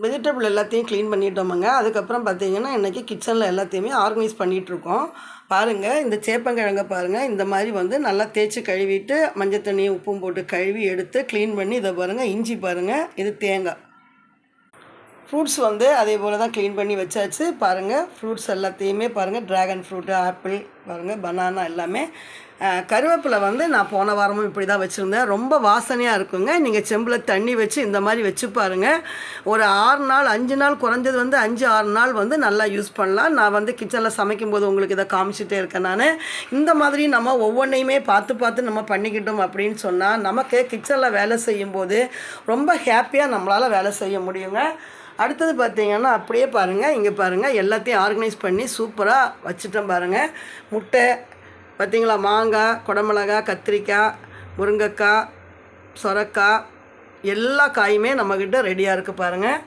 Vegetable எல்லாத்தையும் clean பண்ணிட்டோமுங்க. அதுக்கப்புறம் பார்த்தீங்கன்னா, இன்றைக்கி கிச்சனில் எல்லாத்தையுமே ஆர்கனைஸ் பண்ணிகிட்ருக்கோம். பாருங்கள், இந்த சேப்பங்கிழங்க பாருங்கள், இந்த மாதிரி வந்து நல்லா தேய்ச்சி கழுவிட்டு மஞ்சள் தண்ணியும் உப்பும் போட்டு கழுவி எடுத்து க்ளீன் பண்ணி இதை பாருங்கள், இஞ்சி பாருங்கள், இது தேங்காய். ஃப்ரூட்ஸ் வந்து அதே போல் தான் க்ளீன் பண்ணி வச்சாச்சு. பாருங்கள், ஃப்ரூட்ஸ் எல்லாத்தையுமே பாருங்கள், ட்ராகன் ஃப்ரூட்டு, ஆப்பிள் பாருங்கள், பனானா எல்லாமே. கருவேப்பிலை வந்து நான் போன வாரமும் இப்படி தான் வச்சுருந்தேன். ரொம்ப வாசனையாக இருக்குங்க. நீங்கள் செம்பில் தண்ணி வச்சு இந்த மாதிரி வச்சு பாருங்கள். ஒரு 6 நாள் 5 நாள் குறைஞ்சது வந்து 5, 6 நாள் வந்து நல்லா யூஸ் பண்ணலாம். நான் வந்து கிச்சனில் சமைக்கும்போது உங்களுக்கு இதை காமிச்சிட்டே இருக்கேன் நான். இந்த மாதிரி நம்ம ஒவ்வொன்றையுமே பார்த்து பார்த்து நம்ம பண்ணிக்கிட்டோம் அப்படின்னு சொன்னால் நமக்கு கிச்சனில் வேலை செய்யும்போது ரொம்ப ஹாப்பியாக நம்மளால் வேலை செய்ய முடியுங்க. அடுத்தது பார்த்திங்கன்னா அப்படியே பாருங்கள், இங்கே பாருங்கள், எல்லாத்தையும் ஆர்கனைஸ் பண்ணி சூப்பராக வச்சுட்டேன் பாருங்கள். முட்டை பார்த்திங்களா, மாங்காய், குடமிளகா, கத்திரிக்காய், முருங்கைக்காய், சொரக்காய் எல்லா காயுமே நம்மக்கிட்ட ரெடியாக இருக்குது பாருங்கள்.